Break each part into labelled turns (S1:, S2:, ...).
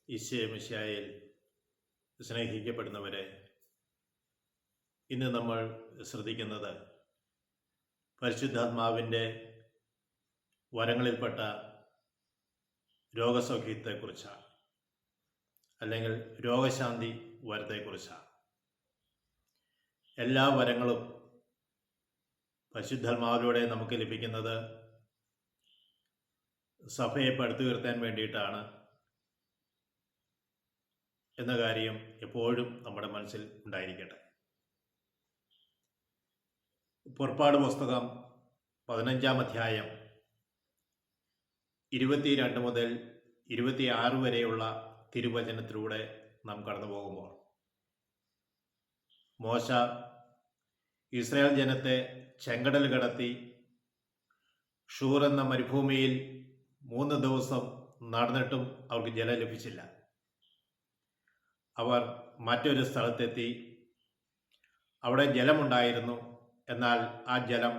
S1: ഈശോമിശിഹായിൽ സ്നേഹിക്കപ്പെടുന്നവരെ, ഇന്ന് നമ്മൾ ശ്രദ്ധിക്കുന്നത് പരിശുദ്ധാത്മാവിൻ്റെ വരങ്ങളിൽപ്പെട്ട രോഗസൗഖ്യത്തെക്കുറിച്ചാണ്, അല്ലെങ്കിൽ രോഗശാന്തി വരത്തെക്കുറിച്ചാണ്. എല്ലാ വരങ്ങളും പരിശുദ്ധാത്മാവിലൂടെ നമുക്ക് ലഭിക്കുന്നത് സഭയെ പടുത്തുയർത്താൻ വേണ്ടിയിട്ടാണ് എന്ന കാര്യം എപ്പോഴും നമ്മുടെ മനസ്സിൽ ഉണ്ടായിരിക്കട്ടെ. പുറപ്പാട് പുസ്തകം 15-ാം അധ്യായം 22 മുതൽ 26 വരെയുള്ള തിരുവചനത്തിലൂടെ നാം കടന്നു പോകുമ്പോൾ, മോശ ഇസ്രായേൽ ജനത്തെ ചെങ്കടൽ കടത്തി ഷൂർ എന്ന മരുഭൂമിയിൽ 3 ദിവസം നടന്നിട്ടും അവർക്ക് ജലം ലഭിച്ചില്ല. അവർ മറ്റൊരു സ്ഥലത്തെത്തി. അവിടെ ജലമുണ്ടായിരുന്നു, എന്നാൽ ആ ജലം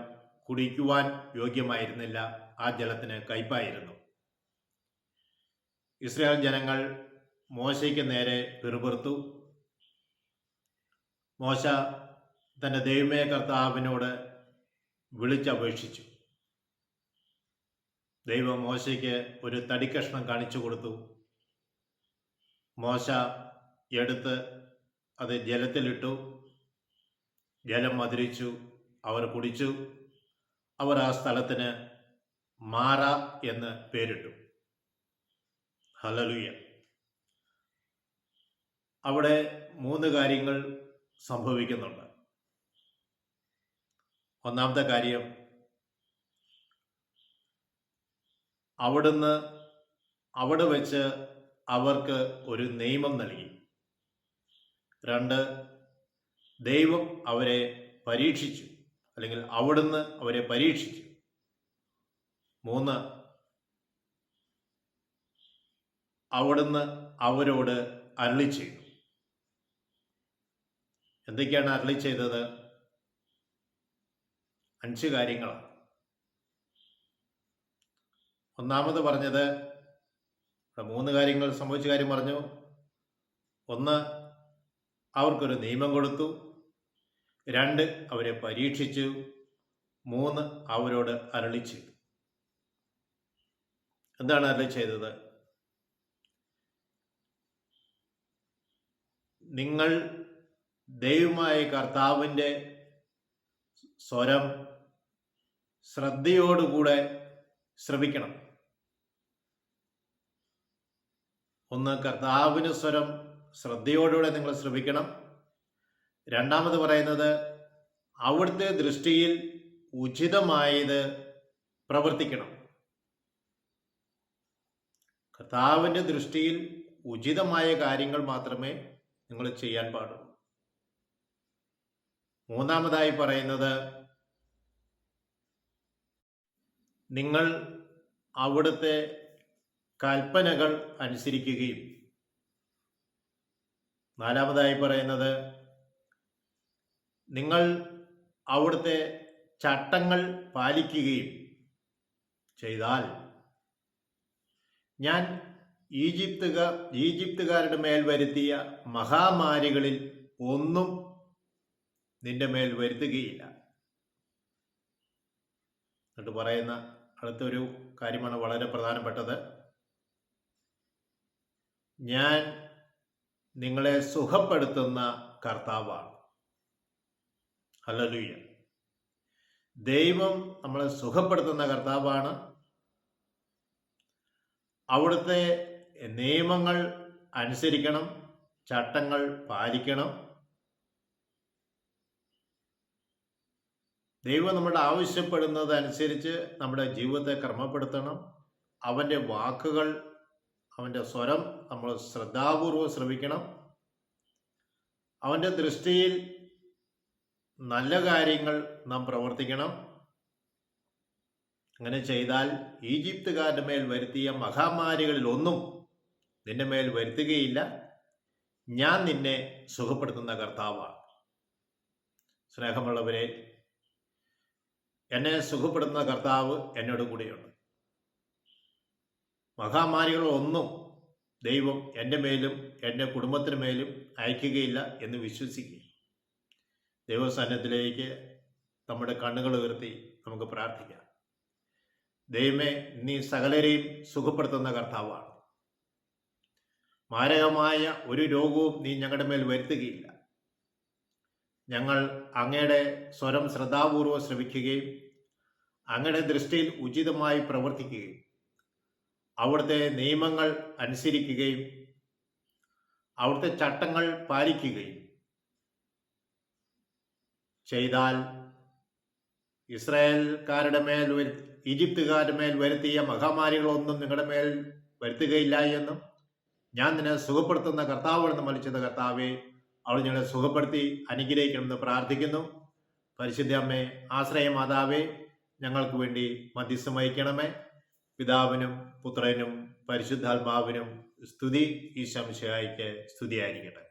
S1: കുടിക്കുവാൻ യോഗ്യമായിരുന്നില്ല. ആ ജലത്തിന് കയ്പായിരുന്നു. ഇസ്രായേൽ ജനങ്ങൾ മോശയ്ക്ക് നേരെ പിറുപിറുത്തു. മോശ തൻ്റെ ദൈവമേ കർത്താവിനോട് വിളിച്ചപേക്ഷിച്ചു. ദൈവം മോശയ്ക്ക് ഒരു തടിക്കഷ്ണം കാണിച്ചു കൊടുത്തു. മോശ എടുത്ത് അത് ജലത്തിലിട്ടു. ജലം മധുരിച്ചു. അവർ കുടിച്ചു. അവർ ആ സ്ഥലത്തിന് മാറ എന്ന് പേരിട്ടു. ഹല്ലേലൂയ. അവിടെ 3 കാര്യങ്ങൾ സംഭവിക്കുന്നുണ്ട്. ഒന്നാമത്തെ കാര്യം, അവിടുന്ന് അവിടെ വെച്ച് അവർക്ക് ഒരു നിയമം നൽകി. 2, ദൈവം അവരെ പരീക്ഷിച്ചു, അല്ലെങ്കിൽ അവിടുന്ന് അവരെ പരീക്ഷിച്ചു. 3, അവിടുന്ന് അവരോട് അരുളി ചെയ്തു. എന്തൊക്കെയാണ് അരുളി ചെയ്തത്? 5 കാര്യങ്ങളാണ്. ഒന്നാമത് പറഞ്ഞത്, 3 കാര്യങ്ങൾ സംഭവിച്ച കാര്യം പറഞ്ഞു. 1, അവർക്കൊരു നിയമം കൊടുത്തു. 2, അവരെ പരീക്ഷിച്ചു. 3, അവരോട് അരുളി ചെയ്തു. എന്താണ് അരുളി ചെയ്തത്? നിങ്ങൾ ദൈവമായ കർത്താവിൻ്റെ സ്വരം ശ്രദ്ധയോടുകൂടെ ശ്രവിക്കണം. 1, കർത്താവിൻ്റെ സ്വരം ശ്രദ്ധയോടുകൂടെ നിങ്ങൾ ശ്രവിക്കണം. 2ാമത് പറയുന്നത്, അവിടുത്തെ ദൃഷ്ടിയിൽ ഉചിതമായത് പ്രവർത്തിക്കണം. കർത്താവിൻ്റെ ദൃഷ്ടിയിൽ ഉചിതമായ കാര്യങ്ങൾ മാത്രമേ നിങ്ങൾ ചെയ്യാൻ പാടുള്ളൂ. 3ാമതായി പറയുന്നത്, നിങ്ങൾ അവിടുത്തെ കൽപ്പനകൾ അനുസരിക്കുകയും. 4ാമതായി പറയുന്നത്, നിങ്ങൾ അവിടുത്തെ ചട്ടങ്ങൾ പാലിക്കുകയും ചെയ്താൽ ഞാൻ ഈജിപ്തുകാരുടെ മേൽ വരുത്തിയ മഹാമാരികളിൽ ഒന്നും നിന്റെ മേൽ വരുത്തുകയില്ല. എന്നിട്ട് പറയുന്ന അടുത്തൊരു കാര്യമാണ് വളരെ പ്രധാനപ്പെട്ടത്. ഞാൻ നിങ്ങളെ സുഖപ്പെടുത്തുന്ന കർത്താവാണ്. ഹല്ലേലൂയ. ദൈവം നമ്മളെ സുഖപ്പെടുത്തുന്ന കർത്താവാണ്. അവിടുത്തെ നിയമങ്ങൾ അനുസരിക്കണം, ചട്ടങ്ങൾ പാലിക്കണം. ദൈവം നമ്മുടെ ആവശ്യപ്പെടുന്നത് അനുസരിച്ച് നമ്മുടെ ജീവിതത്തെ ക്രമപ്പെടുത്തണം. അവൻ്റെ വാക്കുകൾ, അവൻ്റെ സ്വരം നമ്മൾ ശ്രദ്ധാപൂർവം ശ്രവിക്കണം. അവൻ്റെ ദൃഷ്ടിയിൽ നല്ല കാര്യങ്ങൾ നാം പ്രവർത്തിക്കണം. അങ്ങനെ ചെയ്താൽ ഈജിപ്തുകാരുടെ മേൽ വരുത്തിയ മഹാമാരികളിൽ ഒന്നും നിന്റെ മേൽ വരുത്തുകയില്ല. ഞാൻ നിന്നെ സുഖപ്പെടുത്തുന്ന കർത്താവാണ്. സ്നേഹമുള്ളവരെ, എന്നെ സുഖപ്പെടുത്തുന്ന കർത്താവ് എന്നോട് കൂടെയുണ്ട്. മഹാമാരികളൊന്നും ദൈവം എൻ്റെ മേലും എൻ്റെ കുടുംബത്തിന് മേലും അയക്കുകയില്ല എന്ന് വിശ്വസിക്കുക. ദൈവസന്നിധിയിലേക്ക് നമ്മുടെ കണ്ണുകൾ ഉയർത്തി നമുക്ക് പ്രാർത്ഥിക്കാം. ദൈവമേ, നീ സകലരെയും സുഖപ്പെടുത്തുന്ന കർത്താവാണ്. മാരകമായ ഒരു രോഗവും നീ ഞങ്ങളുടെ മേൽ വരുത്തുകയില്ല. ഞങ്ങൾ അങ്ങയുടെ സ്വരം ശ്രദ്ധാപൂർവ്വം ശ്രവിക്കുകയും അങ്ങയുടെ ദൃഷ്ടിയിൽ ഉചിതമായി പ്രവർത്തിക്കുകയും അവിടുത്തെ നിയമങ്ങൾ അനുസരിക്കുകയും അവിടുത്തെ ചട്ടങ്ങൾ പാലിക്കുകയും ചെയ്താൽ ഇസ്രായേൽക്കാരുടെ മേൽ ഈജിപ്തുകാരുടെ മേൽ വരുത്തിയ മഹാമാരികളൊന്നും നിങ്ങളുടെ മേൽ വരുത്തുകയില്ല എന്നും ഞാൻ നിന്നെ സുഖപ്പെടുത്തുന്ന കർത്താവെന്ന് മലിച്ചത് കർത്താവെ, അവൾ ഞങ്ങളെ സുഖപ്പെടുത്തി അനുഗ്രഹിക്കണമെന്ന് പ്രാർത്ഥിക്കുന്നു. പരിശുദ്ധ അമ്മേ, ആശ്രയ മാതാവേ, ഞങ്ങൾക്ക് വേണ്ടി മധ്യസ്ഥം വഹിക്കണമേ. പിതാവിനും പുത്രനും പരിശുദ്ധാത്മാവിനും സ്തുതി. ഈശോ മിശിഹായ്ക്ക് സ്തുതിയായിരിക്കട്ടെ.